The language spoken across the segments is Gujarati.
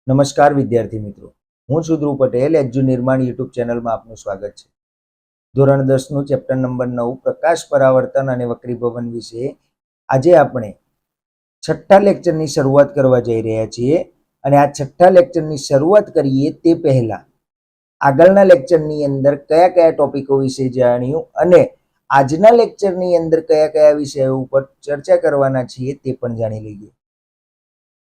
નમસ્કાર વિદ્યાર્થી મિત્રો, હું છું ધ્રુવ પટેલ. એજ્યુ નિર્માણ યુટ્યુબ ચેનલમાં આપનું સ્વાગત છે. ધોરણ 10નું ચેપ્ટર નંબર 9 પ્રકાશ પરાવર્તન અને વક્રીભવન વિશે આજે આપણે છઠ્ઠા લેક્ચરની શરૂઆત કરવા જઈ રહ્યા છીએ. અને આ છઠ્ઠા લેક્ચરની શરૂઆત કરીએ તે પહેલા આગળના લેક્ચરની અંદર કયા કયા ટોપિકો વિશે જાણ્યું અને આજના લેક્ચરની અંદર કયા કયા વિષયો ઉપર ચર્ચા કરવાના છીએ તે પણ જાણી લઈએ.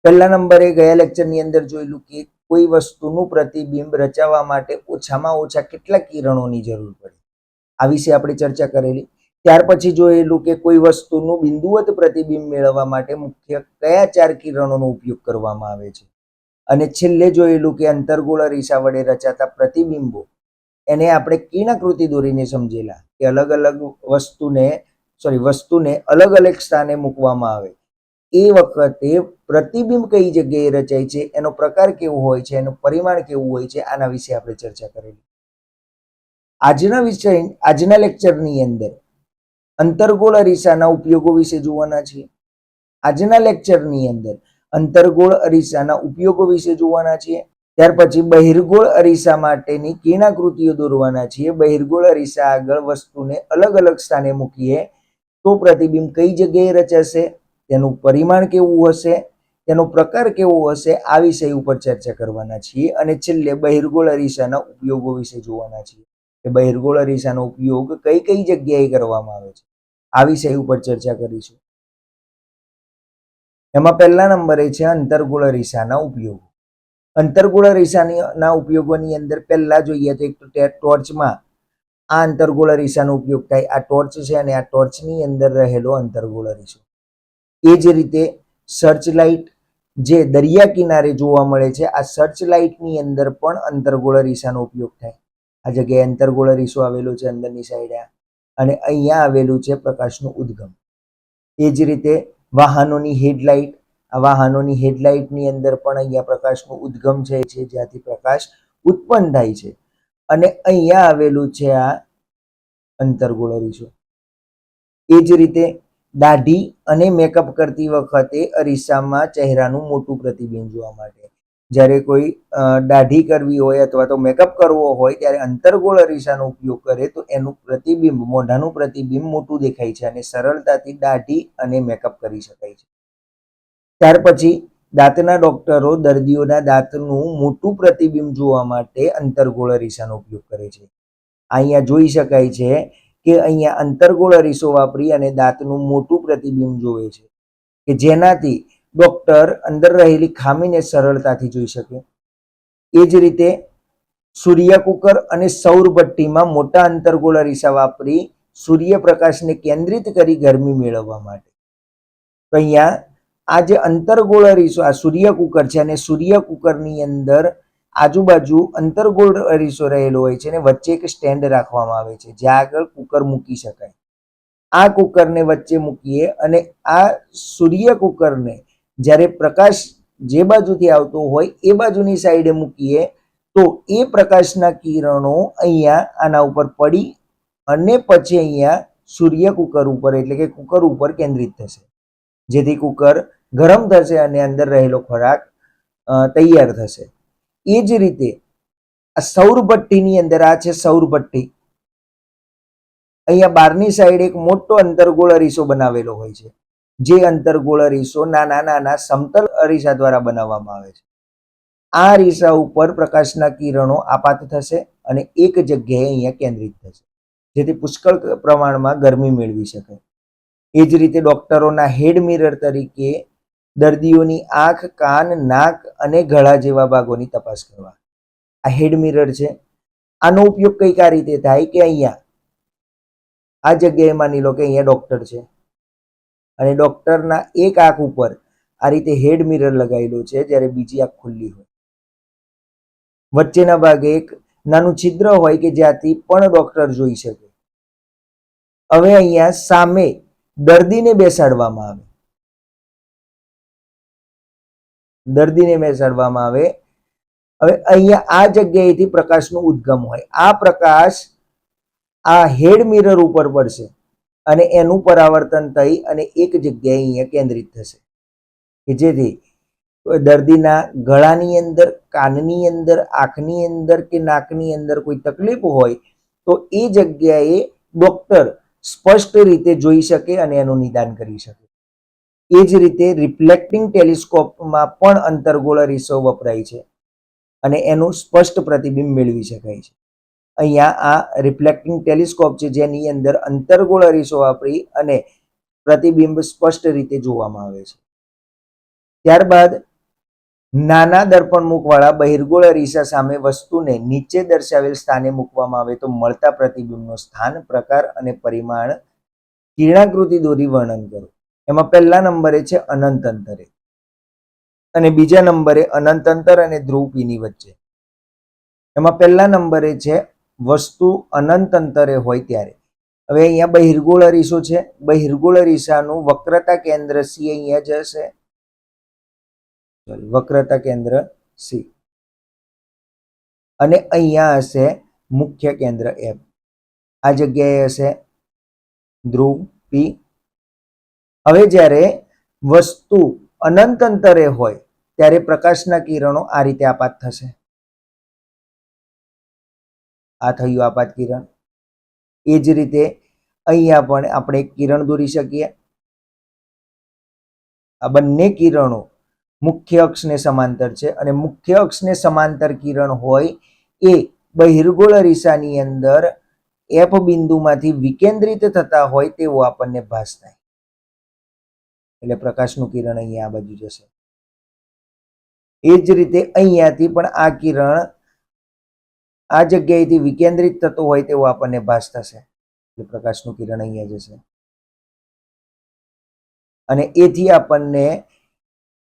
પહેલા નંબરે ગયા લેક્ચરની અંદર જોયેલું કે કોઈ વસ્તુનું પ્રતિબિંબ રચાવવા માટે ઓછામાં ઓછા કેટલા કિરણોની જરૂર પડે, આ વિશે આપણે ચર્ચા કરેલી. ત્યાર પછી જોયેલું કે કોઈ વસ્તુનું બિંદુવત પ્રતિબિંબ મેળવવા માટે મુખ્ય કયા 4 કિરણોનો ઉપયોગ કરવામાં આવે છે. અને છેલ્લે જોયેલું કે અંતર્ગોળ અરીસા વડે રચાતા પ્રતિબિંબો એને આપણે કિરણાકૃતિ દોરીને સમજેલા કે અલગ અલગ વસ્તુને અલગ અલગ સ્થાને મૂકવામાં આવે એ વખતે પ્રતિબિંબ કઈ જગ્યાએ રચાય છે, એનો પ્રકાર કેવો હોય છે, એનું પરિમાણ કેવું હોય છે, આના વિશે આપણે ચર્ચા કરેલી. આજના લેક્ચરની અંદર અંતર્ગોળ અરીસાના ઉપયોગો વિશે જોવાના છીએ. આજના લેક્ચરની અંદર અંતર્ગોળ અરીસાના ઉપયોગો વિશે જોવાના છીએ. ત્યાર પછી બહિર્ગોળ અરીસા માટેની કિરણાકૃતિઓ દોરવાના છીએ. બહિર્ગોળ અરીસા આગળ વસ્તુને અલગ અલગ સ્થાને મૂકીએ તો પ્રતિબિંબ કઈ જગ્યાએ રચાશે, તેનું પરિમાણ કેવું હશે, તેનો પ્રકાર કેવો હશે, આ વિષય ઉપર ચર્ચા કરવાના છીએ. અને છેલ્લે બહિર્ગોળ અરીસાના ઉપયોગો વિશે જોવાના છીએ કે બહિર્ગોળ અરીસાનો ઉપયોગ કઈ કઈ જગ્યાએ કરવામાં આવે છે, આ વિષય ઉપર ચર્ચા કરીશું. એમાં પહેલા નંબરે છે અંતર્ગોળ અરીસાના ઉપયોગો. અંતર્ગોળ અરીસાના ઉપયોગોની અંદર પહેલા જોઈએ તો એક ટોર્ચમાં આ અંતર્ગોળ અરીસાનો ઉપયોગ થાય. આ ટોર્ચ છે અને આ ટોર્ચની અંદર રહેલો અંતર્ગોળ અરીસો. એ જ રીતે સર્ચ લાઇટ જે દરિયા કિનારે જોવા મળે છે, આ સર્ચ લાઇટની અંદર પણ અંતર્ગોળ અરીસાનો ઉપયોગ થાય. આ જગ્યાએ અંતર્ગોળ અરીસો આવેલો છે અંદરની સાઈડે, અને અહીંયા આવેલું છે પ્રકાશનું ઉદ્ગમ. એ જ રીતે વાહનોની હેડલાઇટ, આ વાહનોની હેડલાઇટની અંદર પણ અહીંયા પ્રકાશનું ઉદ્ગમ છે જ્યાંથી પ્રકાશ ઉત્પન્ન થાય છે. અને અહીંયા આવેલું છે આ અંતર્ગોળ અરીસો. એ જ રીતે દાઢી અને મેકઅપ કરતી વખતે અરીસામાં ચહેરાનું મોટું પ્રતિબિંબ જોવા માટે, જ્યારે કોઈ દાઢી કરવી હોય અથવા તો મેકઅપ કરવો હોય ત્યારે અંતર્ગોળ અરીસાનો ઉપયોગ કરે તો એનું પ્રતિબિંબ, મોઢાનું પ્રતિબિંબ મોટું દેખાય છે અને સરળતાથી દાઢી અને મેકઅપ કરી શકાય છે. ત્યાર પછી દાંતના ડોક્ટરો દર્દીઓના દાંતનું મોટું પ્રતિબિંબ જોવા માટે અંતર્ગોળ અરીસાનો ઉપયોગ કરે છે. અહીંયા જોઈ શકાય છે કે અહીંયા અંતર્ગોળ અરીસો વાપરી અને દાંતનું મોટું પ્રતિબિંબ જોવે છે કે જેનાથી ડોક્ટર અંદર રહેલી ખામીને સરળતાથી જોઈ શકે. એ જ રીતે સૂર્યકુકર અને સૌરભઠ્ઠીમાં મોટા અંતર્ગોળ અરીસા વાપરી સૂર્યપ્રકાશને કેન્દ્રિત કરી ગરમી મેળવવા માટે. તો અહીંયા આ જે અંતર્ગોળ અરીસો, આ સૂર્યકુકર છે અને સૂર્યકુકરની અંદર આજુબાજુ અંતર્ગોળ અરીસો રહેલો હોય છે અને વચ્ચે એક સ્ટેન્ડ રાખવામાં આવે છે જ્યાં આગળ કુકર મૂકી શકાય. આ કુકરને વચ્ચે મૂકીએ અને આ સૂર્ય કુકરને જ્યારે પ્રકાશ જે બાજુથી આવતો હોય એ બાજુની સાઈડે મૂકીએ તો એ પ્રકાશના કિરણો અહીંયા આના ઉપર પડી અને પછી અહીંયા સૂર્ય કુકર ઉપર એટલે કે કુકર ઉપર કેન્દ્રિત થશે, જેથી કુકર ગરમ થશે અને અંદર રહેલો ખોરાક તૈયાર થશે. એ જ રીતે આ સૌરભઠ્ઠીની અંદર, આ છે સૌરભઠ્ઠી, અહીંયા બહારની સાઈડ એક મોટો અંતર્ગોળ અરીસો બનાવેલો હોય છે. જે અંતર્ગોળ અરીસો નાના નાના સમતલ અરીસા દ્વારા બનાવવામાં આવે છે. આ અરીસા ઉપર પ્રકાશના કિરણો આપાત થશે અને એક જગ્યાએ અહીંયા કેન્દ્રિત થશે, જેથી પુષ્કળ પ્રમાણમાં ગરમી મેળવી શકાય. એ જ રીતે ડોક્ટરોના હેડ મિરર તરીકે દર્દીઓની આંખ, કાન, નાક અને ગળા જેવા ભાગોની તપાસ કરવા આ હેડ મિરર છે. આનો ઉપયોગ કઈક આ રીતે થાય કે અહીંયા આ જગ્યાએ માની લો કે અહીંયા ડોક્ટર છે અને ડોક્ટરના એક આંખ ઉપર આ રીતે હેડ મિરર લગાવેલું છે, જ્યારે બીજી આંખ ખુલ્લી હોય. વચ્ચેના ભાગે એક નાનું છિદ્ર હોય કે જ્યાંથી પણ ડોક્ટર જોઈ શકે. હવે અહીંયા સામે દર્દીને બેસાડવામાં આવે. હવે અહીંયા આ જગ્યાએથી પ્રકાશનું ઉદ્ગમ હોય. આ પ્રકાશ આ હેડ મિરર ઉપર પડશે અને એનું પરાવર્તન થઈ અને એક જગ્યાએ અહીંયા કેન્દ્રિત થશે કે જેથી દર્દીના ગળાની અંદર, કાનની અંદર, આંખની અંદર કે નાકની અંદર કોઈ તકલીફ હોય તો એ જગ્યાએ ડોક્ટર સ્પષ્ટ રીતે જોઈ શકે અને એનું નિદાન કરી શકે. એ જ રીતે રિફ્લેક્ટિંગ ટેલિસ્કોપમાં પણ અંતર્ગોળ અરીસો વપરાય છે અને એનું સ્પષ્ટ પ્રતિબિંબ મેળવી શકાય છે. અહીંયા આ રિફ્લેક્ટિંગ ટેલિસ્કોપ છે, જેની અંદર અંતર્ગોળ અરીસો વાપરી અને પ્રતિબિંબ સ્પષ્ટ રીતે જોવામાં આવે છે. ત્યારબાદ નાના દર્પણમુખવાળા બહિર્ગોળ અરીસા સામે વસ્તુને નીચે દર્શાવેલ સ્થાને મૂકવામાં આવે તો મળતા પ્રતિબિંબનું સ્થાન, પ્રકાર અને પરિમાણ કિરણાકૃતિ દોરી વર્ણન કરો. એમાં પહેલા નંબરે છે અનંત અંતરે અને બીજા નંબરે અનંત અંતર અને ધ્રુવ પીની વચ્ચે. એમાં પહેલા નંબરે છે વસ્તુ અનંત અંતરે હોય ત્યારે. હવે અહીંયા બહિર્ગોળ અરીસો છે. બહિર્ગોળ અરીસાનું વક્રતા કેન્દ્ર સી અહીંયા જશે, વક્રતા કેન્દ્ર સી, અને અહીંયા હશે મુખ્ય કેન્દ્ર એફ. આ જગ્યાએ હશે ધ્રુવ પી. હવે જ્યારે વસ્તુ અનંત અંતરે હોય ત્યારે પ્રકાશના કિરણો આ રીતે આપાત થશે. આ થયું આપાત કિરણ. એ જ રીતે અહીંયા પણ આપણે કિરણ દોરી શકીએ. આ બંને કિરણો મુખ્ય અક્ષને સમાંતર છે અને મુખ્ય અક્ષને સમાંતર કિરણ હોય એ બહિર્ગોળ અરીસાની અંદર એફ બિંદુમાંથી વિકેન્દ્રિત થતા હોય તેવો આપણને ભાસ થાય. એટલે પ્રકાશનું કિરણ અહીંયા આ બાજુ જશે. એ જ રીતે અહીંયાથી પણ આ કિરણ આ જગ્યાએથી વિકેન્દ્રિત થતો હોય તેવો આપણને ભાસ થશે. એટલે પ્રકાશનું કિરણ અહીંયા જશે અને એથી આપણને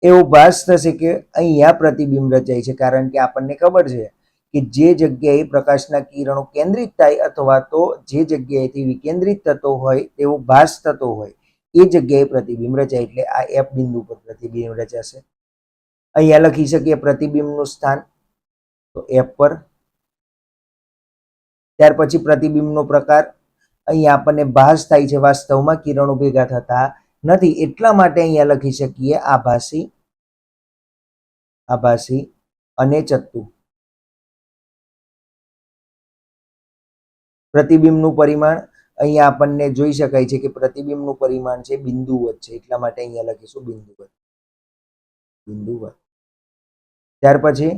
એવો ભાસ થશે કે અહીંયા પ્રતિબિંબ રચાય છે. કારણ કે આપણને ખબર છે કે જે જગ્યાએ પ્રકાશના કિરણો કેન્દ્રિત થાય અથવા તો જે જગ્યાએથી વિકેન્દ્રિત થતો હોય તેવો ભાસ થતો હોય એ જગ્યાએ પ્રતિબિંબ રચાય. એટલે આ એફ બિંદુ પર પ્રતિબિંબ રચાશે. અહીંયા લખી શકીએ પ્રતિબિંબનું સ્થાન તો એફ પર. ત્યાર પછી પ્રતિબિંબનો પ્રકાર. અહીંયા આપણને ભાસ થાય છે, વાસ્તવમાં કિરણો ભેગા થતા નથી, એટલા માટે અહીંયા લખી શકીએ આભાસી, આભાસી અને ચત્તુ. પ્રતિબિંબનું પરિમાણ અહીંયા આપણને જોઈ શકાય છે કે પ્રતિબિંબનું પરિમાણ છે બિંદુવત છે, એટલા માટે અહીંયા લખીશું બિંદુવત, બિંદુવત. ત્યાર પછી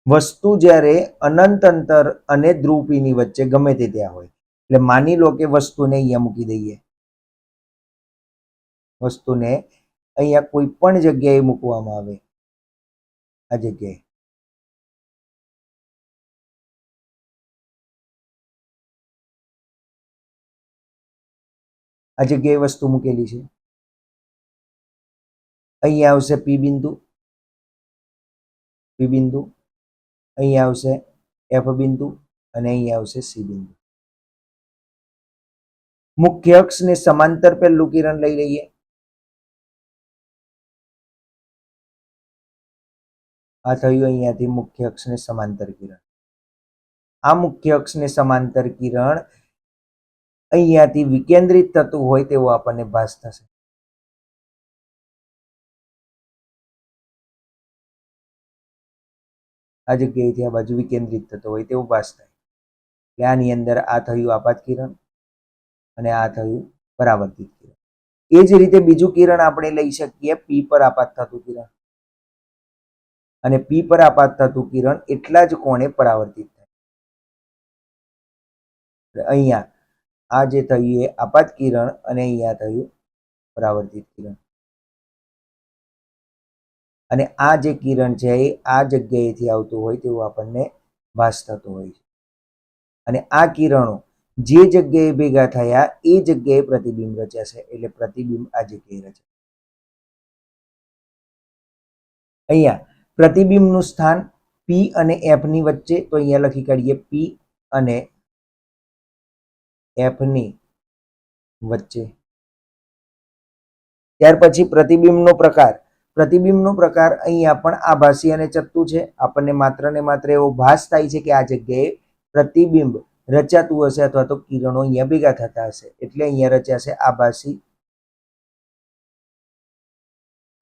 વસ્તુ જ્યારે અનંત અંતર અને ધ્રુવ પીની વચ્ચે ગમે તે ત્યાં હોય, એટલે માની લો કે વસ્તુને અહીંયા મૂકી દઈએ, વસ્તુને અહીંયા કોઈ પણ જગ્યાએ મૂકવામાં આવે, આ જગ્યાએ, આ જગ્યાએ વસ્તુ મૂકેલી છે. અહીંયા આવશે પી બિંદુ, પી બિંદુ, અહીંયા આવશે એફ બિંદુ અને અહીંયા આવશે સી બિંદુ. મુખ્ય અક્ષને સમાંતર પહેલું કિરણ લઈ લઈએ. આ થયું અહીંયાથી મુખ્ય અક્ષને સમાંતર કિરણ. આ મુખ્ય અક્ષને સમાંતર કિરણ અહીંયાથી વિકેન્દ્રિત થતું હોય તેવો આપણને ભાસ થશે. આ જગ્યાએથી આ બાજુ વિકેન્દ્રિત થતો હોય તેવો ભાસ થાય. એટલે આની અંદર આ થયું આપાત કિરણ અને આ થયું પરાવર્તિત કિરણ. એ જ રીતે બીજું કિરણ આપણે લઈ શકીએ પી પર આપાત થતું કિરણ, અને પી પર આપાત થતું કિરણ એટલા જ કોણે પરાવર્તિત થાય. અહીંયા આ જે થયું એ આપાત કિરણ અને અહીંયા થયું પરાવર્તિત કિરણ. અને આ જે કિરણ છે એ આ જગ્યાએથી આવતું હોય તેવું આપણને ભાસ થતો હોય છે. અને આ કિરણો જે જગ્યાએ ભેગા થયા એ જગ્યાએ પ્રતિબિંબ રચાશે. એટલે પ્રતિબિંબ આ જગ્યાએ રચાય. અહીંયા પ્રતિબિંબનું સ્થાન પી અને એફ ની વચ્ચે, તો અહીંયા લખી કાઢીએ પી અને એફ ની વચ્ચે. ત્યાર પછી પ્રતિબિંબનો પ્રકાર. પ્રતિબિંબનો પ્રકાર અહીંયા પણ આભાસી અને ચત્તુ છે. આપણને માત્ર ને માત્ર એવો ભાસ થાય છે કે આ જગ્યાએ પ્રતિબિંબ રચાતું હશે અથવા તો કિરણો અહીંયા ભેગા થતા હશે, એટલે અહીંયા રચાશે આભાસી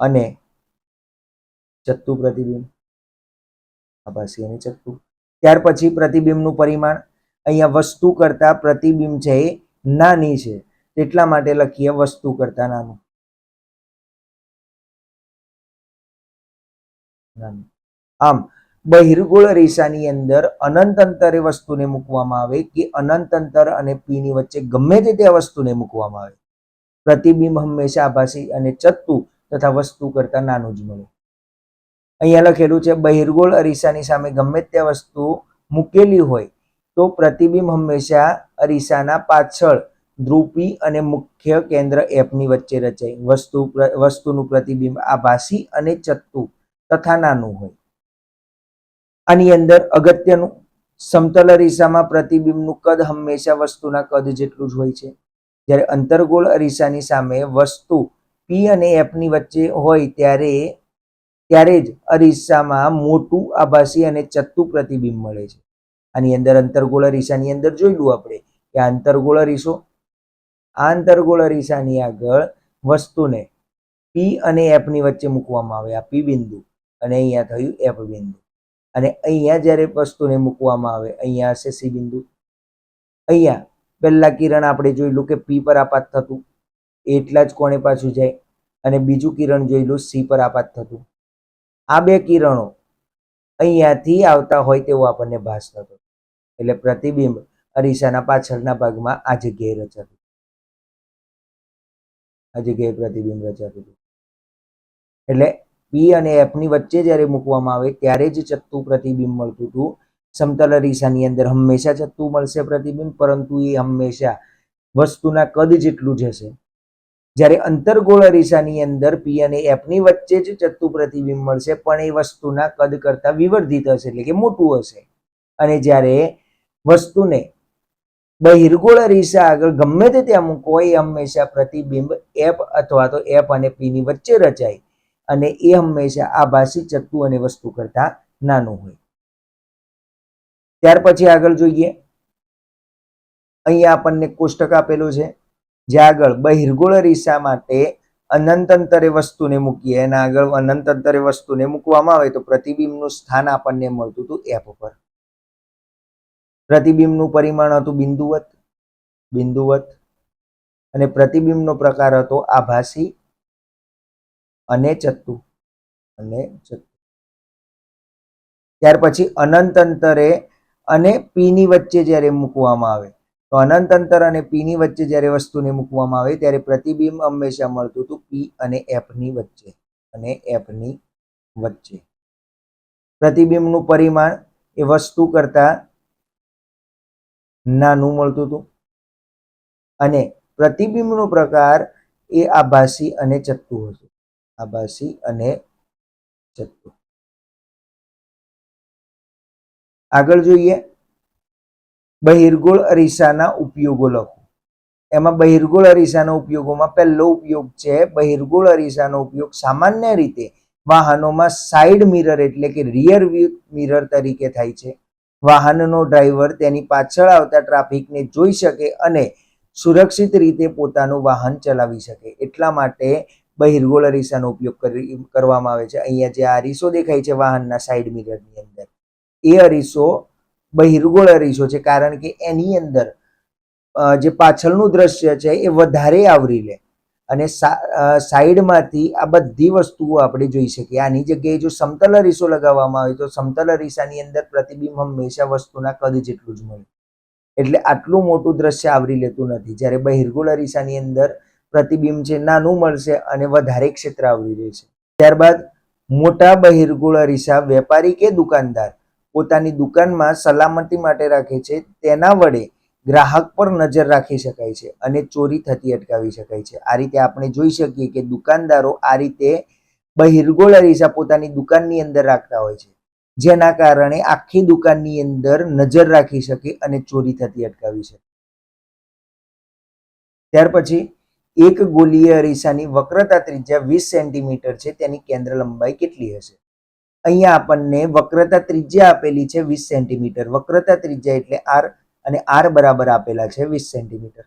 અને ચત્તુ પ્રતિબિંબ, આભાસી અને ચત્તુ. ત્યાર પછી પ્રતિબિંબનું પરિમાણ, અહીંયા વસ્તુ કરતા પ્રતિબિંબ છે એ નાની છે, એટલા માટે લખીએ વસ્તુ કરતા નાનું. આમ બહિર્ગોળ રેસાની અંદર અનંત અંતરે વસ્તુને મૂકવામાં આવે કે અનંત અંતર અને પી ની વચ્ચે ગમે તે ત્યાં વસ્તુને મૂકવામાં આવે, પ્રતિબિંબ હંમેશા આભાસી અને ચત્તુ તથા વસ્તુ કરતા નાનું જ મળે. અહીંયા લખેલું છે બહિર્ગોળ અરીસાની સામે ગમે ત્યાં વસ્તુ મૂકેલી હોય તો પ્રતિબિંબ હંમેશા અરીસાના પાછળ ધ્રુપી અને મુખ્ય કેન્દ્ર એફની વચ્ચે રચાય. વસ્તુનું પ્રતિબિંબ આભાસી અને ચત્તુ તથા નાનું હોય. આની અંદર અગત્યનું, સમતલ અરીસામાં પ્રતિબિંબનું કદ હંમેશા વસ્તુના કદ જેટલું જ હોય છે, જ્યારે અંતર્ગોળ અરીસાની સામે વસ્તુ પી અને એફની વચ્ચે હોય ત્યારે જ અરીસામાં મોટું આભાસી અને ચત્તુ પ્રતિબિંબ મળે છે. આની અંદર અંતર્ગોળ અરીસાની અંદર જોયું આપણે કે આ અંતર્ગોળ અરીસો, આ અંતર્ગોળ અરીસાની આગળ વસ્તુને પી અને એફની વચ્ચે મૂકવામાં આવે, આ પી બિંદુ, અને અહીંયા થયું એફ બિંદુ. અને અહીંયા જ્યારે વસ્તુને મૂકવામાં આવે, અહીંયા હશે સી બિંદુ. અહીંયા પહેલા કિરણ આપણે જોયેલું કે પી પર આપાત થતું, એટલા જ કોણે પાછું જાય, અને બીજું કિરણ જોયેલું સી પર આપાત થતું. આ બે કિરણો અહીંયાથી આવતા હોય તેવો આપણને ભાસ થતો, એટલે પ્રતિબિંબ અરીસાના પાછળના ભાગમાં આ જગ્યાએ રચાતું, આ જગ્યાએ પ્રતિબિંબ રચાતું હતું. એટલે પી અને એફની વચ્ચે જ્યારે મૂકવામાં આવે ત્યારે જ ચત્તુ પ્રતિબિંબ મળતું હતું. સમતલ અરીસાની અંદર હંમેશા ચત્તુ મળશે પ્રતિબિંબ, પરંતુ એ હંમેશા વસ્તુના કદ જેટલું જ હશે. જ્યારે અંતર્ગોળ અરીસાની અંદર પી અને એફની વચ્ચે જ ચત્તુ પ્રતિબિંબ મળશે, પણ એ વસ્તુના કદ કરતા વિવર્ધિત હશે, એટલે કે મોટું હશે. અને જ્યારે વસ્તુને બહિર્ગોળ અરીસા આગળ ગમે તે ત્યાં મૂકવો, એ હંમેશા પ્રતિબિંબ એફ અથવા તો એફ અને પી ની વચ્ચે રચાય, અને એ હંમેશા આભાસી, ચત્તુ અને વસ્તુ કરતા નાનું હોય. ત્યાર પછી આગળ જોઈએ, અહીંયા આપણને કોષ્ટક આપેલું છે, જે આગળ બહિર્ગોળ અરીસા માટે અનંત અંતરે વસ્તુને મૂકીએ, એના આગળ અનંત અંતરે વસ્તુને મૂકવામાં આવે તો પ્રતિબિંબનું સ્થાન આપણને મળતું હતું એફ પર. પ્રતિબિંબનું પરિમાણ હતું બિંદુવત, અને પ્રતિબિંબનો પ્રકાર હતો આભાસી અને ચત્તુ. ત્યાર પછી અનંત અંતરે અને પી ની વચ્ચે જ્યારે મૂકવામાં આવે, તો અનંત અંતર અને પી ની વચ્ચે જ્યારે વસ્તુને મૂકવામાં આવે ત્યારે પ્રતિબિંબ હંમેશા મળતું હતું પી અને એફની વચ્ચે. પ્રતિબિંબનું પરિમાણ એ વસ્તુ કરતા નાનું મળતું હતું, અને પ્રતિબિંબનો પ્રકાર એ આભાસી અને ચત્તુ હતું. આગળ જોઈએ, બહિર્ગોળ અરીસાના ઉપયોગો લખો. એમાં બહિર્ગોળ અરીસાના ઉપયોગોમાં પહેલો ઉપયોગ છે, બહિર્ગોળ અરીસાનો ઉપયોગ સામાન્ય રીતે વાહનોમાં સાઈડ મિરર એટલે કે રિયર વ્યૂ મિરર તરીકે થાય છે. વાહનનો ડ્રાઈવર તેની પાછળ આવતા ટ્રાફિકને જોઈ શકે અને સુરક્ષિત રીતે પોતાનું વાહન ચલાવી શકે, એટલા માટે બહિર્ગોળ અરીસાનો ઉપયોગ કરવામાં આવે છે. અહીંયા જે અરીસો દેખાય છે વાહનના સાઈડ મિરરની અંદર, એ અરીસો બહિર્ગોળ અરીસો છે, કારણ કે એની અંદર જે પાછળનું દ્રશ્ય છે એ વધારે આવરી લે, અને સાઈડમાંથી આ બધી વસ્તુઓ આપણે જોઈ શકીએ. આની જગ્યાએ જો સમતલ અરીસો લગાવવામાં આવે તો સમતલ અરીસાની અંદર પ્રતિબિંબ હંમેશા વસ્તુના કદ જેટલું જ મળે, એટલે આટલું મોટું દ્રશ્ય આવરી લેતું નથી. જ્યારે બહિર્ગોળ અરીસાની અંદર પ્રતિબિંબ છે નાનું મળશે અને વધારે ક્ષેત્ર આવરી રહેશે. ત્યારબાદ મોટા બહિર્ગોળ અરીસા વેપારી કે દુકાનદાર પોતાની દુકાનમાં સલામતી માટે રાખે છે, તેના વડે ગ્રાહક પર નજર રાખી શકાય છે અને ચોરી થતી અટકાવી શકાય છે. આ રીતે આપણે જોઈ શકીએ કે દુકાનદારો આ રીતે બહિર્ગોળ અરીસા પોતાની દુકાનની અંદર રાખતા હોય છે, જેના કારણે આખી દુકાનની અંદર નજર રાખી શકે અને ચોરી થતી અટકાવી શકે. ત્યાર પછી એક ગોલીય અરીસાની વક્રતા ત્રિજ્યા 20 સેન્ટીમીટર છે, તેની કેન્દ્ર લંબાઈ કેટલી હશે? અહીંયા આપણને વક્રતા ત્રિજ્યા આપેલી છે 20 સેન્ટીમીટર. વક્રતા ત્રિજ્યા એટલે આર, અને આર બરાબર આપેલા છે 20 સેન્ટીમીટર.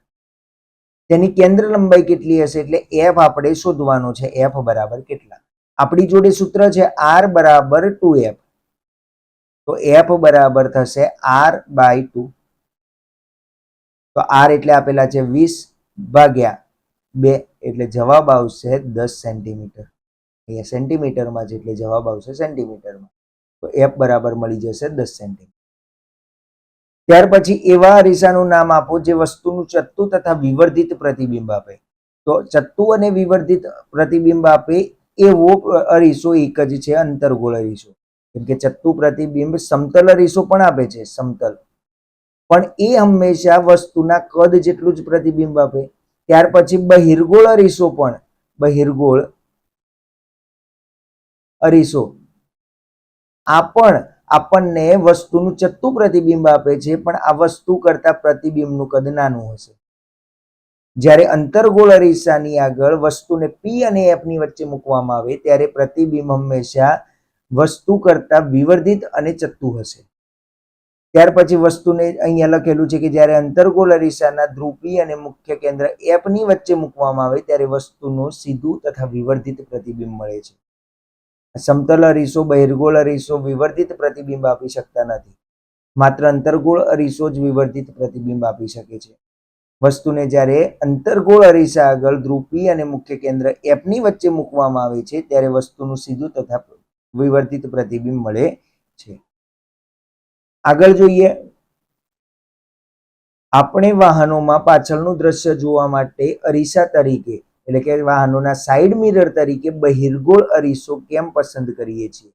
તેની કેન્દ્ર લંબાઈ કેટલી હશે એટલે એફ આપણે શોધવાનો છે, એફ બરાબર કેટલા. આપણી જોડે સૂત્ર છે R બરાબર 2F. તો F બરાબર થશે R/2. તો R એટલે આપેલા છે 20 ભાગ્યા 2 એટલે જવાબ આવશે 10 સેન્ટીમીટર. અહીંયા સેન્ટીમીટરમાં છે એટલે જવાબ આવશે સેન્ટીમીટરમાં. તો F બરાબર મળી જશે 10 સેન્ટીમીટર. ત્યાર પછી એવા અરીસાનું નામ આપો જે વસ્તુનું ચત્તુ તથા વિવર્ધિત પ્રતિબિંબ આપે. તો ચત્તુ અને વિવર્ધિત પ્રતિબિંબ આપે એવો અરીસો એક જ છે અંતર્ગોળ અરીસો. કેમ કે ચત્તુ પ્રતિબિંબ સમતલ અરીસો પણ આપે છે, સમતલ, પણ એ હંમેશા વસ્તુના કદ જેટલું જ પ્રતિબિંબ આપે. ત્યાર પછી બહિર્ગોળ અરીસો પણ, બહિર્ગોળ અરીસો આ પણ આપણને વસ્તુનું ચત્તુ પ્રતિબિંબ આપે છે, પણ આ વસ્તુ કરતા પ્રતિબિંબનું કદ નાનું હશે. જ્યારે અંતર્ગોળ અરીસાની આગળ વસ્તુને P અને F ની વચ્ચે મૂકવામાં આવે ત્યારે પ્રતિબિંબ હંમેશા વસ્તુ કરતા વિવર્ધિત અને ચત્તુ હશે. ત્યાર પછી વસ્તુને અહીંયા લખેલું છે કે જ્યારે અંતર્ગોળ અરીસાના ધ્રુવ P અને મુખ્ય કેન્દ્ર F ની વચ્ચે મૂકવામાં આવે ત્યારે વસ્તુનું સીધું તથા વિવર્ધિત પ્રતિબિંબ મળે છે. સમતલ અરીસો, બહિર્ગોળ અરીસો વિવર્ધિત પ્રતિબિંબ આપી શકતા નથી. માત્ર અંતર્ગોળ અરીસો જ વિવર્ધિત પ્રતિબિંબ આપી શકે છે. વસ્તુને જ્યારે અંતર્ગોળ અરીસા આગળ ધ્રુવ P અને મુખ્ય કેન્દ્ર F ની વચ્ચે મૂકવામાં આવે છે ત્યારે વસ્તુનું સીધું તથા વિવર્ધિત પ્રતિબિંબ મળે છે. આગળ જોઈએ, આપણે વાહનોમાં પાછળનું દ્રશ્ય જોવા માટે અરીસા તરીકે, એટલે કે વાહનોના સાઈડ મિરર તરીકે બહિર્ગોળ અરીસો કેમ પસંદ કરીએ છીએ?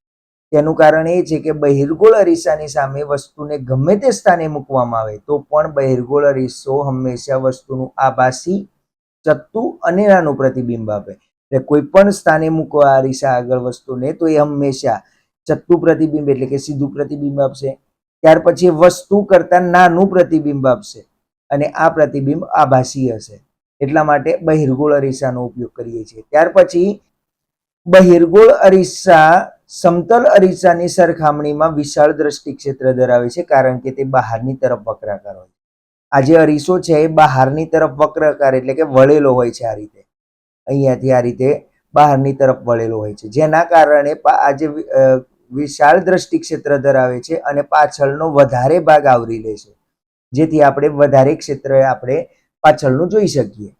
તેનું કારણ એ છે કે બહિર્ગોળ અરીસાની સામે વસ્તુને ગમે તે સ્થાને મૂકવામાં આવે તો પણ બહિર્ગોળ અરીસો હંમેશા વસ્તુનું આભાસી, ચત્તુ અને નાનું પ્રતિબિંબ આપે. એટલે કોઈ પણ સ્થાને મૂકો આ અરીસા આગળ વસ્તુને તો એ હંમેશા ચત્તુ પ્રતિબિંબ એટલે કે સીધું પ્રતિબિંબ આપશે. ત્યાર પછી વસ્તુ કરતા નાનું પ્રતિબિંબ આપશે અને આ પ્રતિબિંબ આભાસી હશે. એટલા માટે બહિર્ગોળ અરીસાનો ઉપયોગ કરીએ છીએ. ત્યાર પછી બહિર્ગોળ અરીસા સમતલ અરીસાની સરખામણીમાં વિશાળ દ્રષ્ટિ ક્ષેત્ર ધરાવે છે, કારણ કે તે બહારની તરફ વક્રાકાર હોય છે. આ જે અરીસો છે એ બહારની તરફ વક્રાકાર એટલે કે વળેલો હોય છે. આ રીતે અહીંયાથી આ રીતે બહારની તરફ વળેલો હોય છે, જેના કારણે આ જે વિશાળ દ્રષ્ટિ ક્ષેત્ર ધરાવે છે અને પાછળનો વધારે ભાગ આવરી લે છે, જેથી આપણે વધારે ક્ષેત્ર આપણે પાછળનું જોઈ શકીએ.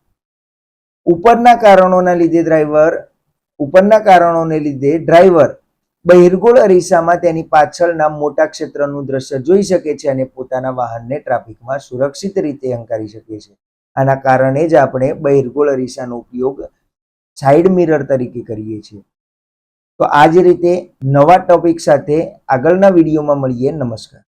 ઉપરના કારણોને લીધે ડ્રાઈવર બહિર્ગોળ અરીસામાં તેની પાછળના મોટા ક્ષેત્રનું દ્રશ્ય જોઈ શકે છે અને પોતાના વાહનને ટ્રાફિકમાં સુરક્ષિત રીતે હંકારી શકે છે. આના કારણે જ આપણે બહિર્ગોળ અરીસાનો ઉપયોગ સાઈડ મિરર તરીકે કરીએ છીએ. તો આ જ રીતે નવા ટોપિક સાથે આગળના વિડીયોમાં મળીએ. નમસ્કાર.